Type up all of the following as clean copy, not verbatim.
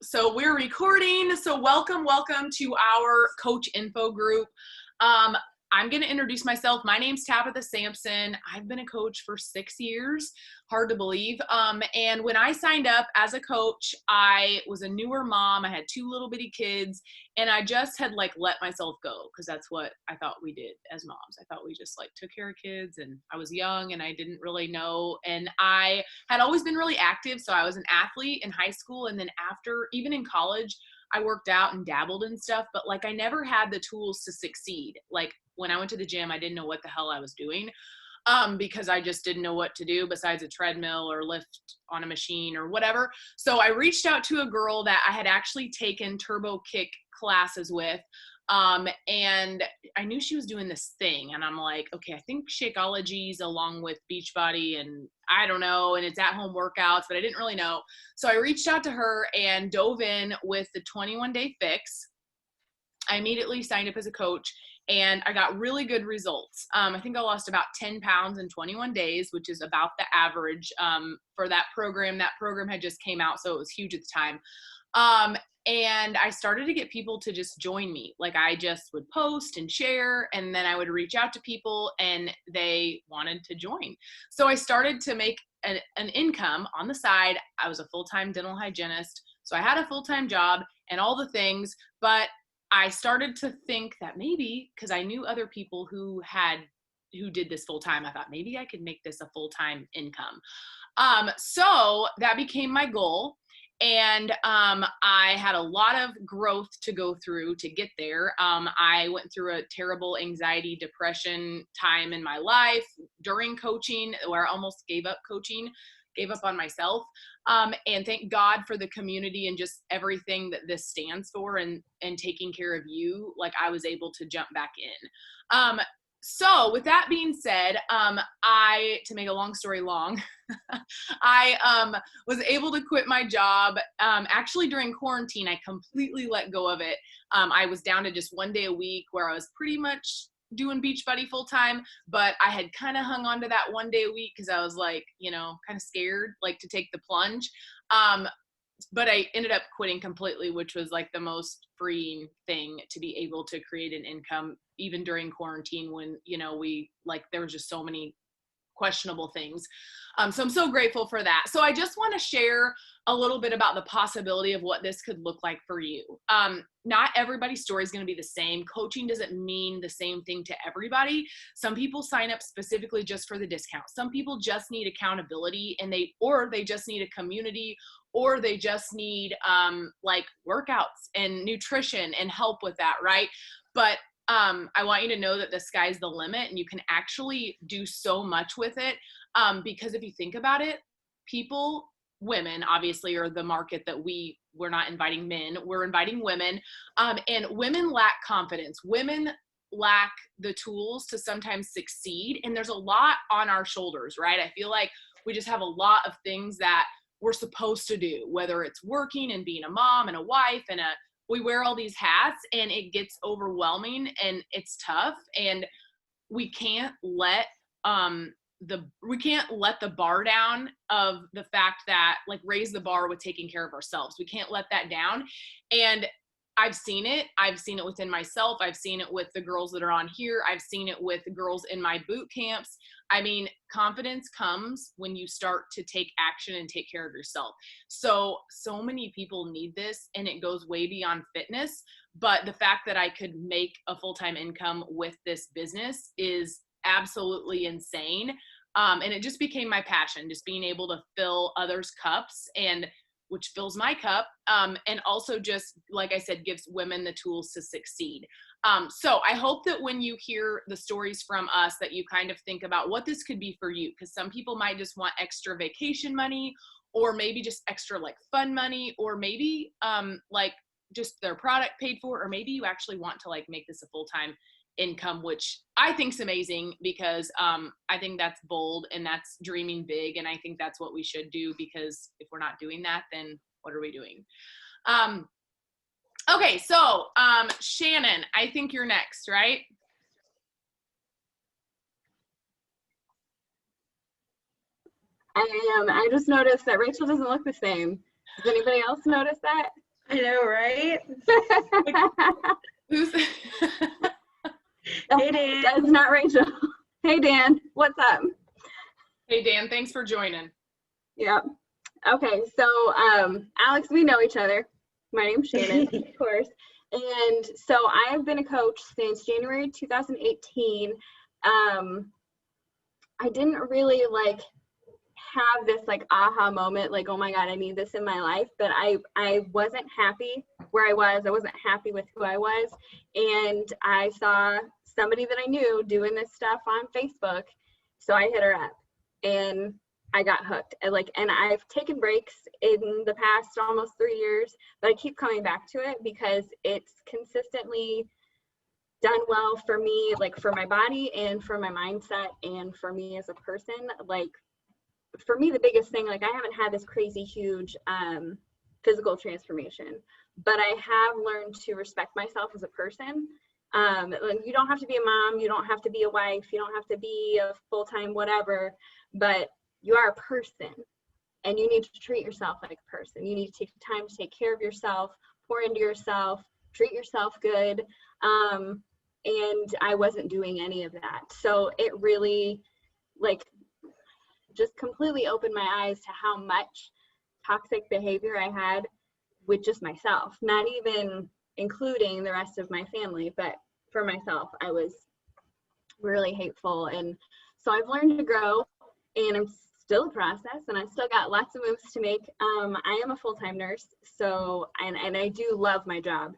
So we're recording. So welcome to our coach info group. I'm going to introduce myself. My name's Tabitha Sampson. I've been a coach for 6 years. Hard to believe. And when I signed up as a coach, I was a newer mom. I had 2 little bitty kids, and I just had let myself go because that's what I thought we did as moms. I thought we just took care of kids, and I was young and I didn't really know. And I had always been really active. So I was an athlete in high school. And then after, even in college, I worked out and dabbled in stuff, but I never had the tools to succeed. When I went to the gym, I didn't know what the hell I was doing because I just didn't know what to do besides a treadmill or lift on a machine or whatever. So I reached out to a girl that I had actually taken Turbo Kick classes with. And I knew she was doing this thing, and I'm like, okay, I think Shakeology's along with Beachbody, and I don't know, and it's at home workouts, but I didn't really know. So I reached out to her and dove in with the 21-day fix. I immediately signed up as a coach, and I got really good results. I think I lost about 10 pounds in 21 days, which is about the average for that program. That program had just came out, so it was huge at the time. And I started to get people to just join me. I just would post and share, and then I would reach out to people and they wanted to join. So I started to make an income on the side. I was a full-time dental hygienist. So I had a full-time job and all the things, but I started to think that maybe, because I knew other people who did this full-time, I thought maybe I could make this a full-time income. So that became my goal. And I had a lot of growth to go through to get there. I went through a terrible anxiety, depression time in my life during coaching, where I almost gave up coaching, gave up on myself. And thank God for the community and just everything that this stands for, and taking care of you. I was able to jump back in. So with that being said, to make a long story long, I was able to quit my job. Actually during quarantine, I completely let go of it. I was down to just 1 day a week, where I was pretty much doing Beachbody full time, but I had kind of hung on to that 1 day a week because I was kind of scared, to take the plunge. But I ended up quitting completely, which was the most freeing thing, to be able to create an income even during quarantine, when, there was just so many questionable things. So I'm so grateful for that. So I just want to share a little bit about the possibility of what this could look like for you. Not everybody's story is going to be the same. Coaching doesn't mean the same thing to everybody. Some people sign up specifically just for the discount. Some people just need accountability, and they just need a community, or they just need workouts and nutrition and help with that, right? But I want you to know that the sky's the limit, and you can actually do so much with it. Because if you think about it, women obviously are the market that we're not inviting men, we're inviting women. And women lack confidence. Women lack the tools to sometimes succeed. And there's a lot on our shoulders, right? I feel like we just have a lot of things that we're supposed to do, whether it's working and being a mom and a wife we wear all these hats, and it gets overwhelming and it's tough. And we can't let the bar down of the fact that raise the bar with taking care of ourselves. We can't let that down. And I've seen it within myself. I've seen it with the girls that are on here. I've seen it with the girls in my boot camps. I mean, confidence comes when you start to take action and take care of yourself. So many people need this, and it goes way beyond fitness. But the fact that I could make a full-time income with this business is absolutely insane. And it just became my passion, just being able to fill others' cups, and which fills my cup. And also just, like I said, gives women the tools to succeed. So I hope that when you hear the stories from us, that you kind of think about what this could be for you. Because some people might just want extra vacation money, or maybe just extra fun money, or maybe just their product paid for, or maybe you actually want to make this a full-time income, which I think is amazing, because I think that's bold and that's dreaming big. And I think that's what we should do, because if we're not doing that, then what are we doing? Okay. So Shannon, I think you're next, right? I am. I just noticed that Rachel doesn't look the same. Does anybody else notice that? I know, right? Who's Hey, Dan. That's not Rachel. Hey, Dan. What's up? Hey Dan, thanks for joining. Yeah. Okay, so Alex, we know each other. My name's Shannon, of course. And so I have been a coach since January 2018. I didn't really have this aha moment, like, oh my God, I need this in my life. But I wasn't happy where I was. I wasn't happy with who I was. And I saw somebody that I knew doing this stuff on Facebook. So I hit her up and I got hooked. And I've taken breaks in the past almost 3 years, but I keep coming back to it because it's consistently done well for me, like for my body and for my mindset and for me as a person. Like for me, the biggest thing, I haven't had this crazy huge physical transformation, but I have learned to respect myself as a person. You don't have to be a mom, you don't have to be a wife, you don't have to be a full-time whatever, but you are a person and you need to treat yourself like a person. You need to take time to take care of yourself, pour into yourself, treat yourself good. And I wasn't doing any of that. So it really just completely opened my eyes to how much toxic behavior I had with just myself, not even including the rest of my family, but for myself, I was really hateful. And so I've learned to grow, and I'm still a process, and I still got lots of moves to make. I am a full-time nurse, so and I do love my job.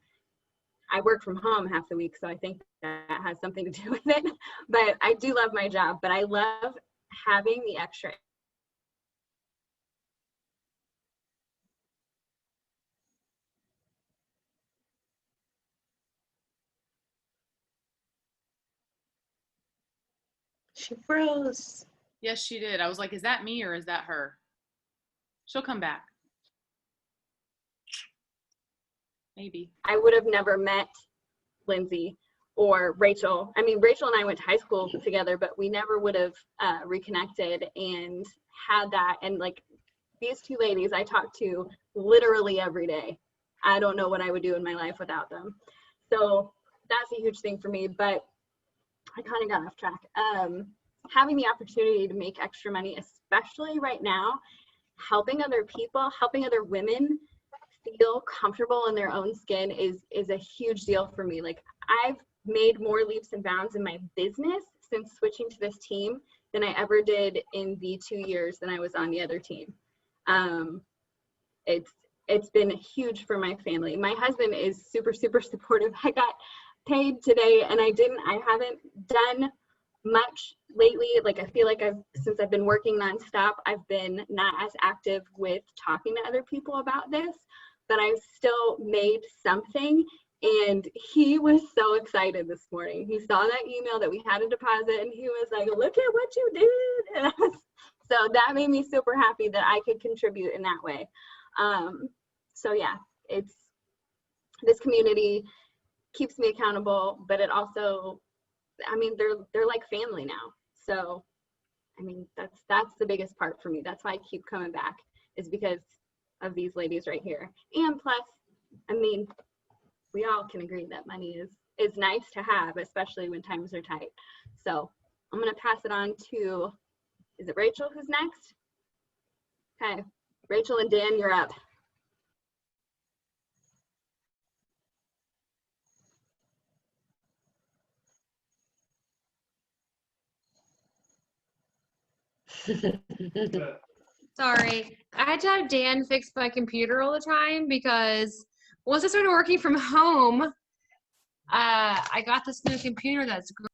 I work from home half the week, so I think that has something to do with it. But I do love my job, but I love having the extra. She froze. Yes, she did. I was like, is that me or is that her? She'll come back. Maybe. I would have never met Lindsay or Rachel. I mean, Rachel and I went to high school together, but we never would have reconnected and had that. And these two ladies I talk to literally every day. I don't know what I would do in my life without them. So that's a huge thing for me, but I kind of got off track. Having the opportunity to make extra money, especially right now, helping other people, helping other women feel comfortable in their own skin is a huge deal for me. I've made more leaps and bounds in my business since switching to this team than I ever did in the 2 years that I was on the other team. It's been huge for my family. My husband is super, super supportive. I got paid today and I haven't done much lately. I feel like since I've been working nonstop, I've been not as active with talking to other people about this, but I've still made something. And he was so excited this morning. He saw that email that we had a deposit and he was like, look at what you did. And so that made me super happy that I could contribute in that way. So yeah, this community keeps me accountable, but it also, I mean, they're like family now. So, I mean, that's the biggest part for me. That's why I keep coming back, is because of these ladies right here. And plus, I mean, we all can agree that money is nice to have, especially when times are tight. So I'm gonna pass it on to, is it Rachel who's next? Okay, Rachel and Dan, you're up. Sorry, I had to have Dan fix my computer all the time because once I started working from home, I got this new computer that's great.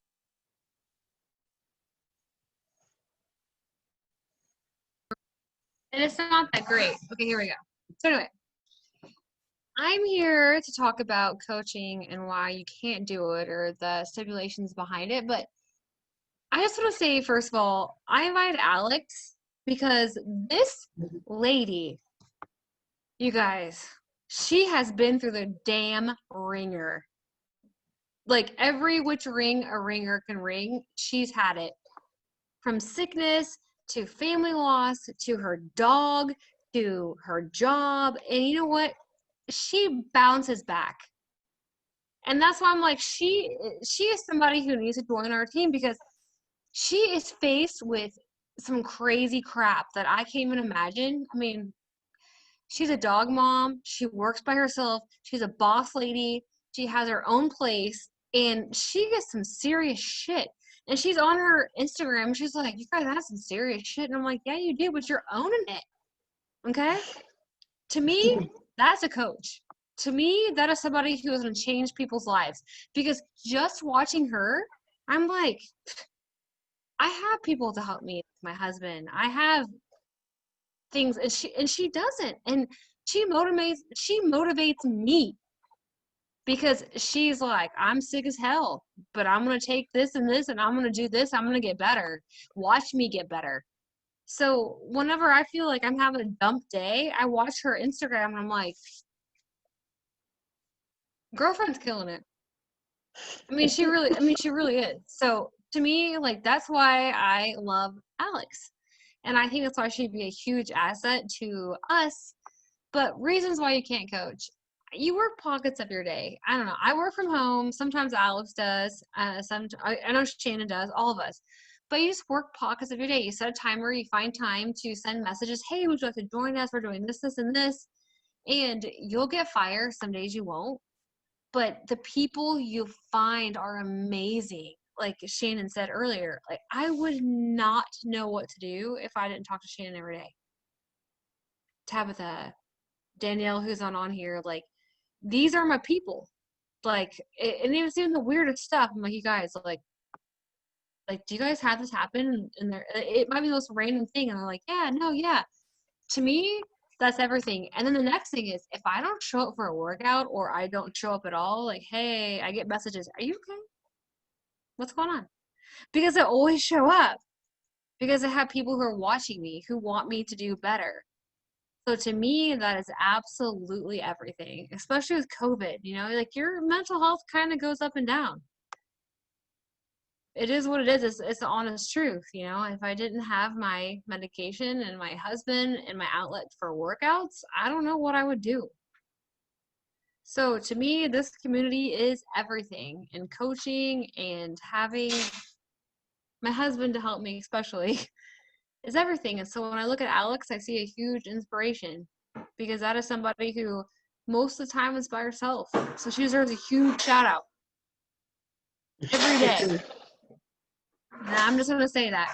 And it's not that great. Okay, here we go. So anyway, I'm here to talk about coaching and why you can't do it or the stipulations behind it. But I just want to say, first of all, I invited Alex because this lady, you guys, she has been through the damn ringer. Like every which ring a ringer can ring, she's had it. From sickness to family loss to her dog to her job. And you know what? she bounces back. And that's why I'm like, she is somebody who needs to join our team, because she is faced with some crazy crap that I can't even imagine. I mean, she's a dog mom. She works by herself. She's a boss lady. She has her own place, and she gets some serious shit. And she's on her Instagram. She's like, you guys have some serious shit. And I'm like, yeah, you do, but you're owning it. Okay? To me, that's a coach. To me, that is somebody who is going to change people's lives. Because just watching her, I'm like, I have people to help me, my husband. I have things, and she doesn't. And she motivates me, because she's like, I'm sick as hell, but I'm going to take this and this, and I'm going to do this. I'm going to get better. Watch me get better. So whenever I feel like I'm having a dump day, I watch her Instagram and I'm like, girlfriend's killing it. I mean, she really is. So to me, like, that's why I love Alex. And I think that's why she'd be a huge asset to us. But reasons why you can't coach. You work pockets of your day. I don't know. I work from home. Sometimes Alex does. I know Shannon does. All of us. But you just work pockets of your day. You set a timer. You find time to send messages. Hey, would you like to join us? We're doing this, this, and this. And you'll get fired. Some days you won't. But the people you find are amazing. Like Shannon said earlier, like, I would not know what to do if I didn't talk to Shannon every day. Tabitha, Danielle, who's on here, like, these are my people. Like, and it was even the weirdest stuff. I'm like, you guys, like, do you guys have this happen? And it might be the most random thing. And they're like, yeah, no, yeah. To me, that's everything. And then the next thing is, if I don't show up for a workout, or I don't show up at all, like, hey, I get messages, are you okay? What's going on? Because I always show up, because I have people who are watching me, who want me to do better. So to me, that is absolutely everything, especially with COVID. You know, like, your mental health kind of goes up and down. It is what it is. It's the honest truth. You know, if I didn't have my medication and my husband and my outlet for workouts, I don't know what I would do. So to me, this community is everything, and coaching and having my husband to help me especially is everything. And so when I look at Alex, I see a huge inspiration, because that is somebody who most of the time is by herself. So she deserves a huge shout out every day. And I'm just going to say that.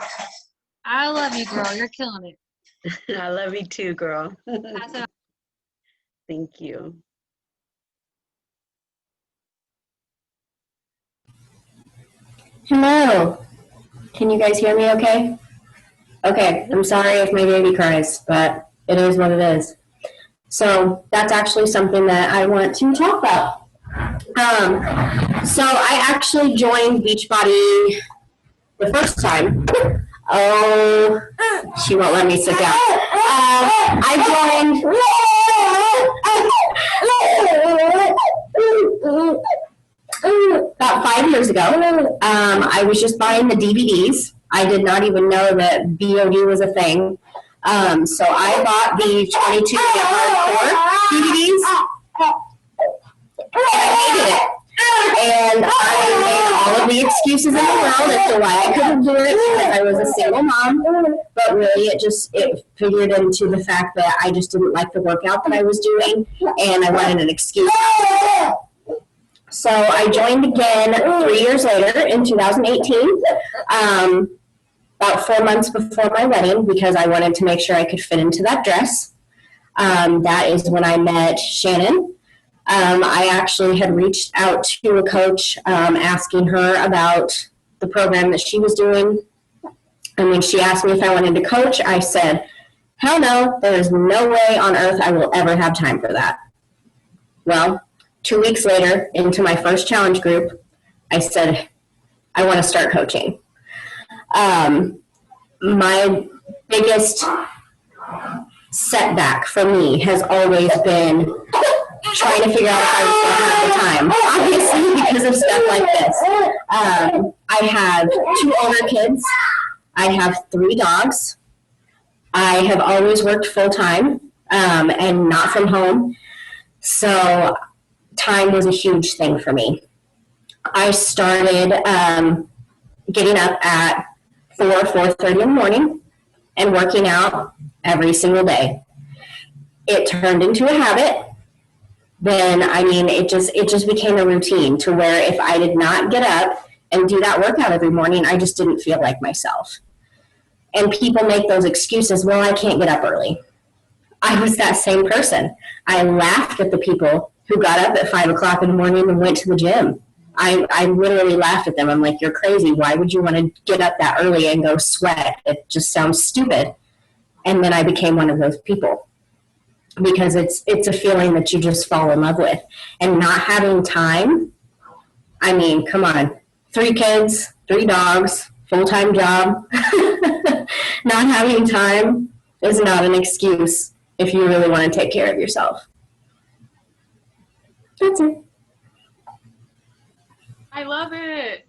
I love you, girl. You're killing it. I love you too, girl. Pass it on. Thank you. Hello. Can you guys hear me okay? Okay, I'm sorry if my baby cries, but it is what it is. So that's actually something that I want to talk about. So I actually joined Beachbody the first time. Oh, she won't let me sit down. I joined about 5 years ago. I was just buying the DVDs. I did not even know that BOD was a thing. So I bought the 22 Get Hardcore DVDs, and I hated it. And I made all of the excuses in the world as to why I couldn't do it, because I was a single mom. But really, it figured into the fact that I just didn't like the workout that I was doing, and I wanted an excuse. So I joined again 3 years later in 2018, about 4 months before my wedding, because I wanted to make sure I could fit into that dress. That is when I met Shannon. I actually had reached out to a coach asking her about the program that she was doing. And when she asked me if I wanted to coach, I said, hell no, there is no way on earth I will ever have time for that. Well, 2 weeks later, into my first challenge group, I said, I want to start coaching. My biggest setback for me has always been trying to figure out if I was going to have the time, obviously, because of stuff like this. I have 2 older kids. I have 3 dogs. I have always worked full-time and not from home. So time was a huge thing for me. I started getting up at 4:30 in the morning and working out every single day. It turned into a habit. Then, I mean, it just became a routine to where if I did not get up and do that workout every morning, I just didn't feel like myself. And people make those excuses, well, I can't get up early. I was that same person. I laughed at the people who got up at 5 o'clock in the morning and went to the gym. I literally laughed at them. I'm like, you're crazy. Why would you want to get up that early and go sweat? It just sounds stupid. And then I became one of those people because it's a feeling that you just fall in love with. And not having time, I mean, come on. 3 kids, 3 dogs, full-time job. Not having time is not an excuse if you really want to take care of yourself. That's it. I love it.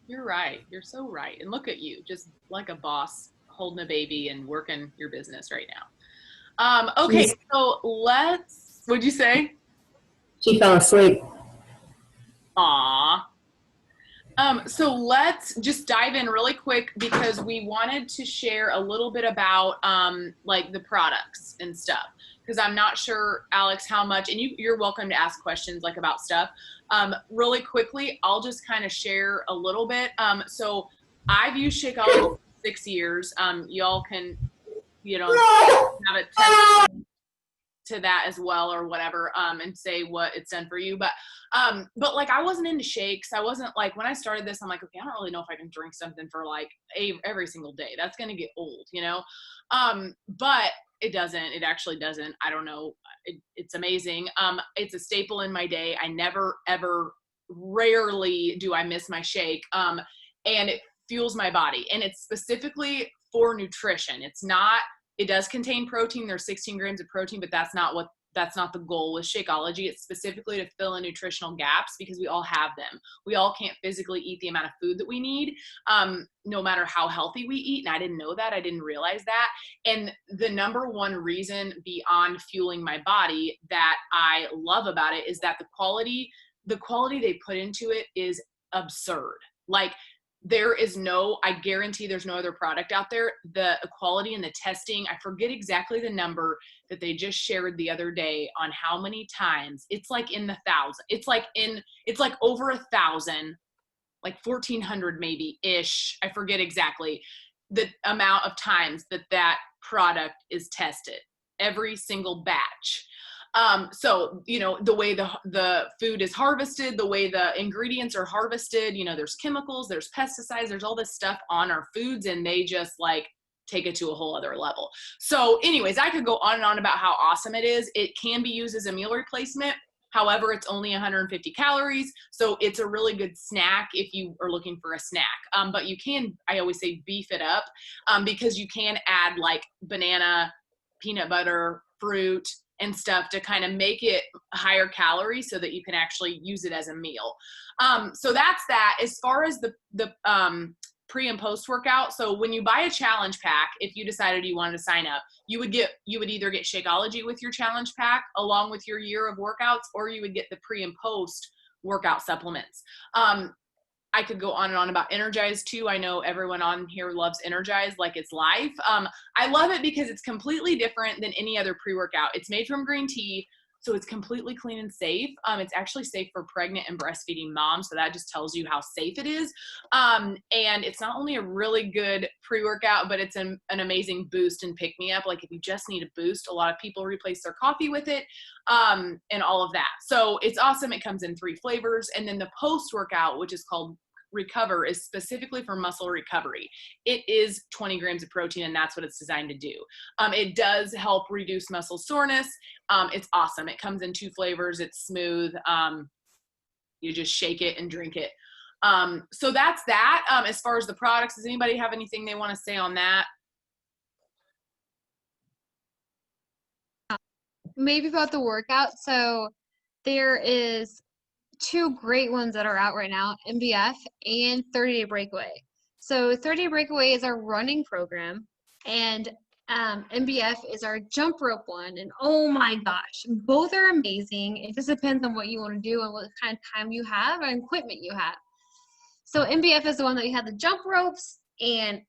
You're right. You're so right. And look at you, just like a boss holding a baby and working your business right now. Okay, so what'd you say? She fell asleep. Aw. So let's just dive in really quick because we wanted to share a little bit about like the products and stuff. Because I'm not sure, Alex, how much, and you're welcome to ask questions like about stuff. Really quickly, I'll just kind of share a little bit. So I've used Shakeology for 6 years. Y'all can, have a test to that as well or whatever, and say what it's done for you. But like I wasn't into shakes. I wasn't like, when I started this, I'm like, okay, I don't really know if I can drink something for like every single day. That's going to get old, but it doesn't. It actually doesn't. I don't know. It's amazing. It's a staple in my day. I never, ever, rarely do I miss my shake. And it fuels my body. And it's specifically for nutrition. It does contain protein. There's 16 grams of protein, but that's not the goal with Shakeology. It's specifically to fill in nutritional gaps because we all have them. We all can't physically eat the amount of food that we need, no matter how healthy we eat. And I didn't know that. I didn't realize that. And the number one reason beyond fueling my body that I love about it is that the quality they put into it is absurd. Like, I guarantee there's no other product out there. The quality and the testing, I forget exactly the number that they just shared the other day on how many times. It's like in the thousands. It's like over 1,000, like 1,400 maybe ish. I forget exactly the amount of times that product is tested, every single batch. So, the way the food is harvested, the way the ingredients are harvested, there's chemicals, there's pesticides, there's all this stuff on our foods, and they just like take it to a whole other level. So anyways, I could go on and on about how awesome it is. It can be used as a meal replacement. However, it's only 150 calories. So it's a really good snack if you are looking for a snack. But you can, I always say, beef it up, because you can add like banana, peanut butter, fruit, and stuff to kind of make it higher calorie so that you can actually use it as a meal. So that's that. As far as the pre and post workout, so when you buy a challenge pack, if you decided you wanted to sign up, you would either get Shakeology with your challenge pack along with your year of workouts, or you would get the pre and post workout supplements. I could go on and on about Energize too. I know everyone on here loves Energize like it's life. I love it because it's completely different than any other pre-workout. It's made from green tea, so it's completely clean and safe. It's actually safe for pregnant and breastfeeding moms, so that just tells you how safe it is. And it's not only a really good pre-workout, but it's an amazing boost and pick-me-up. Like if you just need a boost, a lot of people replace their coffee with it, and all of that. So it's awesome. It comes in 3 flavors. And then the post-workout, which is called Recover, is specifically for muscle recovery. It is 20 grams of protein, and that's what it's designed to do. It does help reduce muscle soreness. It's awesome. It comes in 2 flavors. It's smooth. You just shake it and drink it. So that's that. As far as the products, does anybody have anything they want to say on that? Maybe about the workout. So there is 2 great ones that are out right now, MBF and 30 Day Breakaway. So 30 Day Breakaway is our running program, and MBF is our jump rope one, and oh my gosh, both are amazing. It just depends on what you want to do and what kind of time you have and equipment you have. So MBF is the one that we had the jump ropes, and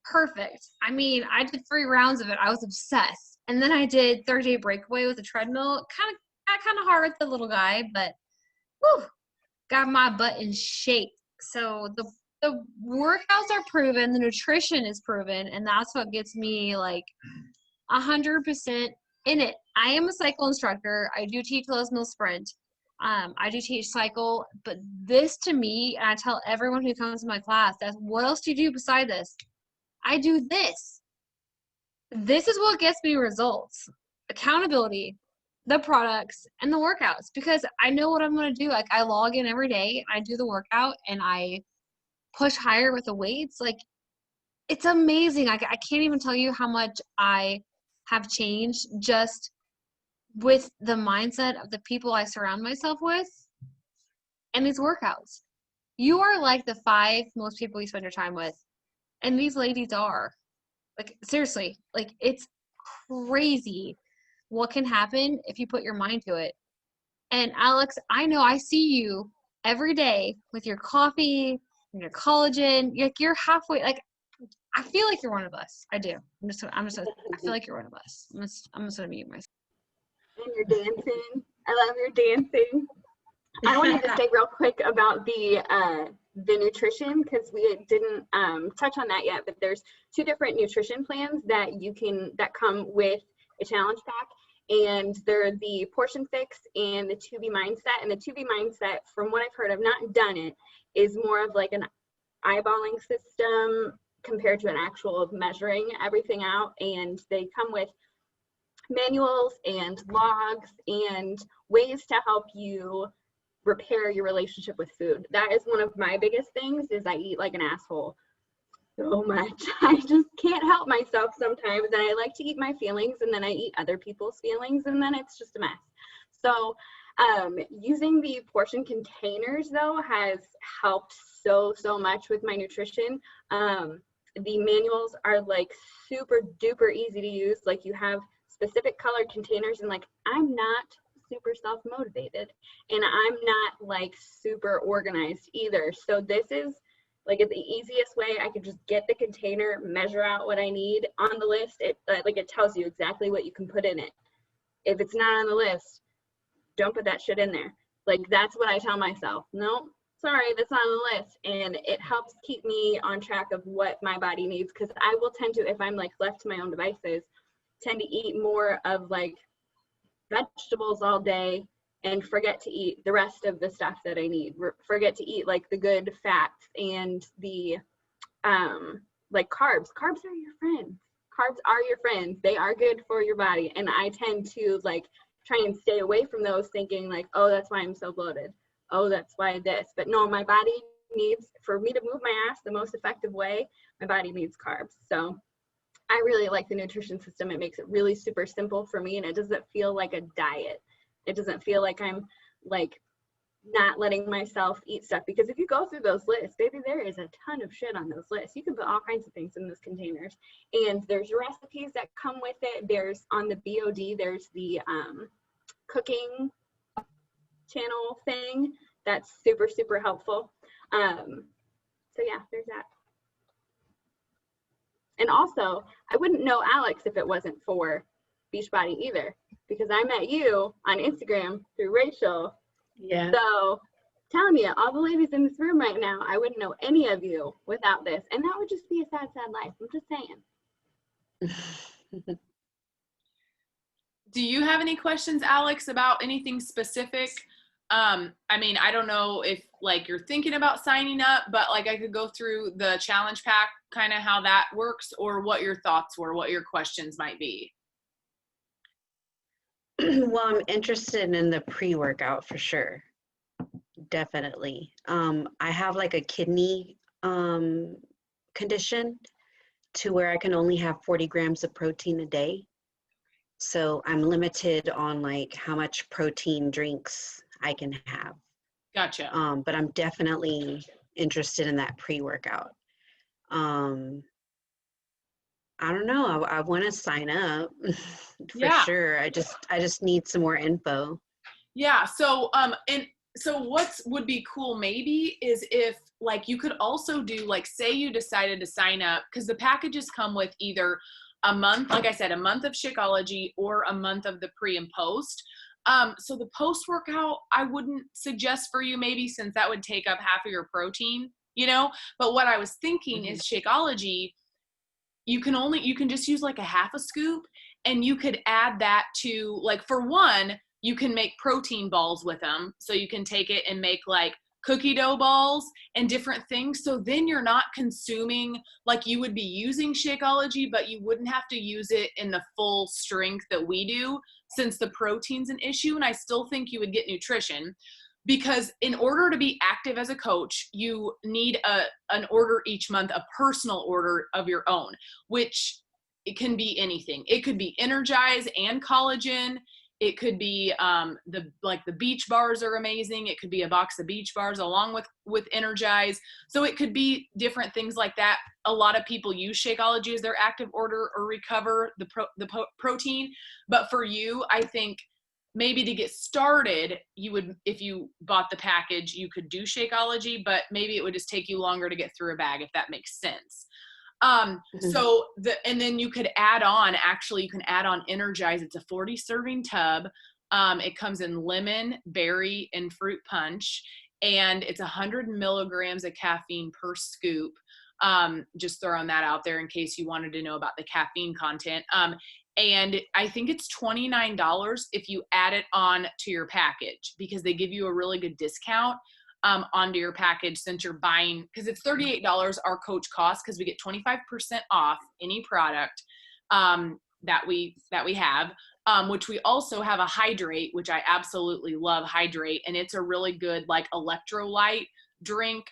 perfect. I mean, I did 3 rounds of it. I was obsessed. And then I did 30-day breakaway with a treadmill. Kind of hard with the little guy, but whew, got my butt in shape. So the workouts are proven, the nutrition is proven, and that's what gets me like 100% in it. I am a cycle instructor. I do teach Les Mills Sprint. I do teach cycle, but this to me, and I tell everyone who comes to my class, that's what else do you do beside this? I do this. This is what gets me results. Accountability, the products, and the workouts, because I know what I'm going to do. Like, I log in every day, I do the workout, and I push higher with the weights. Like, it's amazing. I can't even tell you how much I have changed just with the mindset of the people I surround myself with and these workouts. You are like the 5 most people you spend your time with. And these ladies are. Like, seriously, like, it's crazy what can happen if you put your mind to it. And Alex, I know I see you every day with your coffee and your collagen. You're halfway, like, I feel like you're one of us. I do. I feel like you're one of us. I'm just gonna mute myself. And you're dancing. I love your dancing. I wanted to say real quick about the nutrition, because we didn't touch on that yet, but there's 2 different nutrition plans that come with a challenge pack, and they're the Portion Fix and the 2B Mindset. And the 2B Mindset, from what I've heard, I've not done it, is more of like an eyeballing system compared to an actual measuring everything out, and they come with manuals and logs and ways to help you repair your relationship with food. That is one of my biggest things, is I eat like an asshole so much. I just can't help myself sometimes, and I like to eat my feelings, and then I eat other people's feelings, and then it's just a mess. So using the portion containers though has helped so much with my nutrition. The manuals are like super duper easy to use. Like, you have specific colored containers, and like, I'm not super self-motivated, and I'm not like super organized either. So this is like the easiest way. I could just get the container, measure out what I need on the list. It tells you exactly what you can put in it. If it's not on the list, don't put that shit in there. Like, that's what I tell myself. No, sorry, that's not on the list. And it helps keep me on track of what my body needs, because I will tend to, if I'm like left to my own devices, tend to eat more of like vegetables all day and forget to eat the rest of the stuff that I need. Forget to eat like the good fats and the like carbs. Carbs are your friends. Carbs are your friends. They are good for your body. And I tend to like try and stay away from those, thinking like, oh, that's why I'm so bloated. Oh, that's why this. But no, my body needs, for me to move my ass the most effective way, my body needs carbs. So I really like the nutrition system. It makes it really super simple for me, and it doesn't feel like a diet. It doesn't feel like I'm like not letting myself eat stuff, because if you go through those lists, baby, there is a ton of shit on those lists. You can put all kinds of things in those containers, and there's recipes that come with it. There's on the BOD, there's the cooking channel thing that's super, super helpful. So yeah, there's that. And also, I wouldn't know Alex if it wasn't for Beachbody either, because I met you on Instagram through Rachel. Yeah. So, telling you, all the ladies in this room right now, I wouldn't know any of you without this. And that would just be a sad, sad life. I'm just saying. Do you have any questions, Alex, about anything specific? I mean, I don't know if like you're thinking about signing up, but like I could go through the challenge pack, kind of how that works, or what your thoughts were, what your questions might be. Well, I'm interested in the pre-workout for sure. Definitely. I have like a kidney condition to where I can only have 40 grams of protein a day. So I'm limited on like how much protein drinks I can have. Gotcha. But I'm definitely interested in that pre-workout. I don't know. I want to sign up for Yeah. sure. I just need some more info. Yeah. So, and so what would be cool maybe is if like you could also do like, say you decided to sign up, because the packages come with either a month, like I said, a month of Shakeology or a month of the pre and post. So the post workout, I wouldn't suggest for you maybe, since that would take up half of your protein, you know, but what I was thinking is Shakeology, you can just use like a half a scoop, and you could add that to, like, for one, you can make protein balls with them. So you can take it and make like cookie dough balls and different things. So then you're not consuming, like you would be using Shakeology, but you wouldn't have to use it in the full strength that we do, since the protein's an issue. And I still think you would get nutrition, because in order to be active as a coach, you need an order each month, a personal order of your own, which it can be anything. It could be Energize and collagen. It could be the beach bars are amazing. It could be a box of beach bars along with Energize. So it could be different things like that. A lot of people use Shakeology as their active order or recover the protein. But for you, I think maybe to get started, you would, if you bought the package, you could do Shakeology, but maybe it would just take you longer to get through a bag, if that makes sense. So and then you could add on, actually you can add on Energize. It's a 40 serving tub. It comes in lemon, berry, and fruit punch, and it's 100 milligrams of caffeine per scoop. Just throwing that out there in case you wanted to know about the caffeine content. And I think it's $29 if you add it on to your package, because they give you a really good discount onto your package, since you're buying, because it's $38 our coach cost, because we get 25% off any product that we have, which we also have a Hydrate, which I absolutely love Hydrate, and it's a really good like electrolyte drink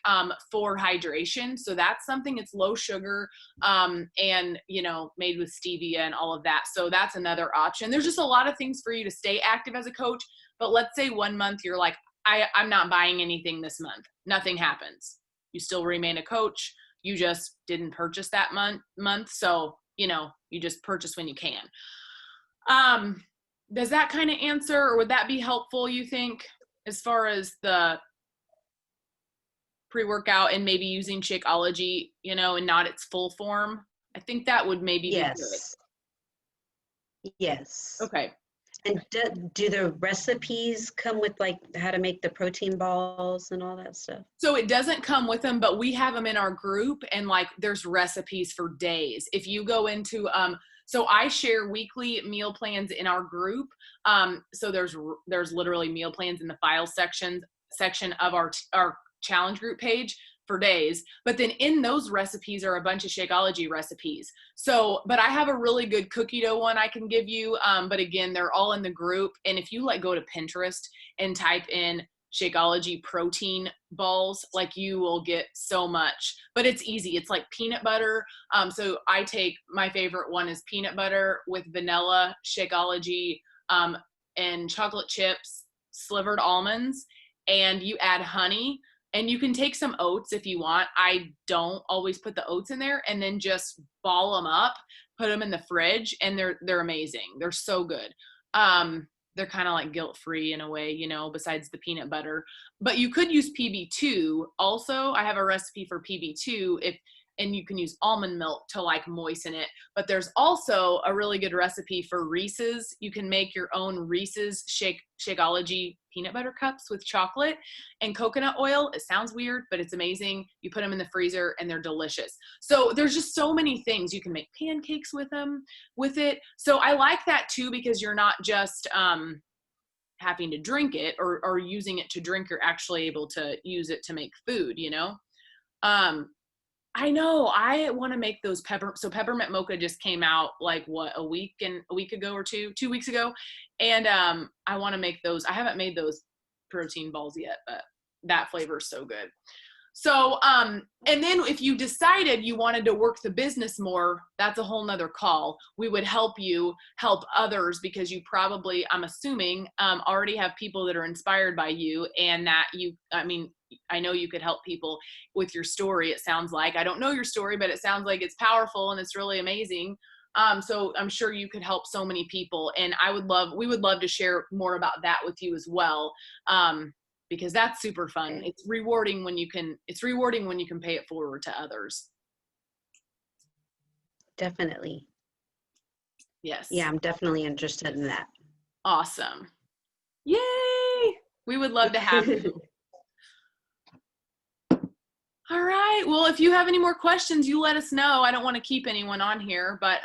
for hydration. So that's something, it's low sugar and you know, made with stevia and all of that. So that's another option. There's just a lot of things for you to stay active as a coach. But let's say one month you're like, I'm not buying anything this month. Nothing happens. You still remain a coach. You just didn't purchase that month. So, you know, you just purchase when you can. Does that kind of answer, or would that be helpful, you think, as far as the pre-workout and maybe using Shakeology, you know, and not its full form? I think that would maybe be good. Yes. Okay. And do the recipes come with like how to make the protein balls and all that stuff? So it doesn't come with them, but we have them in our group, and like there's recipes for days. If you go into, so I share weekly meal plans in our group. So there's literally meal plans in the file section of our challenge group page for days. But then in those recipes are a bunch of Shakeology recipes. So, but I have a really good cookie dough one I can give you. But again, they're all in the group. And if you like go to Pinterest and type in Shakeology protein balls, like you will get so much, but it's easy. It's like peanut butter. So I take, my favorite one is peanut butter with vanilla, Shakeology, and chocolate chips, slivered almonds, and you add honey. And you can take some oats if you want. I don't always put the oats in there, and then just ball them up, put them in the fridge, and they're amazing. They're so good. They're kind of like guilt-free in a way, you know, besides the peanut butter. But you could use PB2 also. I have a recipe for PB2 and you can use almond milk to like moisten it. But there's also a really good recipe for Reese's. You can make your own Reese's Shakeology peanut butter cups with chocolate and coconut oil. It sounds weird, but it's amazing. You put them in the freezer and they're delicious. So there's just so many things. You can make pancakes with it. So I like that too, because you're not just having to drink it or using it to drink. You're actually able to use it to make food, you know? I know I want to make those peppermint mocha just came out like what, a week ago or 2 weeks ago. And I want to make those. I haven't made those protein balls yet, but that flavor is so good. So, and then if you decided you wanted to work the business more, that's a whole nother call. We would help you help others because you probably, I'm assuming, already have people that are inspired by you, and that I know you could help people with your story. It sounds like, I don't know your story, but it sounds like it's powerful and it's really amazing. So I'm sure you could help so many people, and we would love to share more about that with you as well. Because that's super fun. It's rewarding when you can pay it forward to others. Definitely. Yes. Yeah, I'm definitely interested in that. Awesome. Yay! We would love to have you. All right. Well, if you have any more questions, you let us know. I don't want to keep anyone on here, but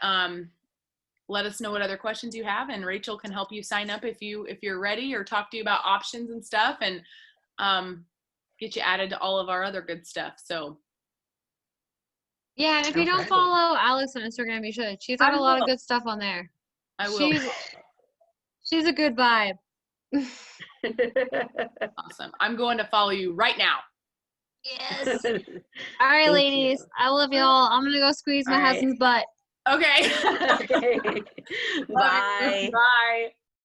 let us know what other questions you have, and Rachel can help you sign up if you're ready, or talk to you about options and stuff, and get you added to all of our other good stuff. So Yeah, and if you don't follow Alex on Instagram, you should. She's got a lot of good stuff on there. I will. She's a good vibe. Awesome. I'm going to follow you right now. Yes. All right, ladies. I love y'all. I'm gonna go squeeze my husband's butt. Okay. Okay. Bye. Bye.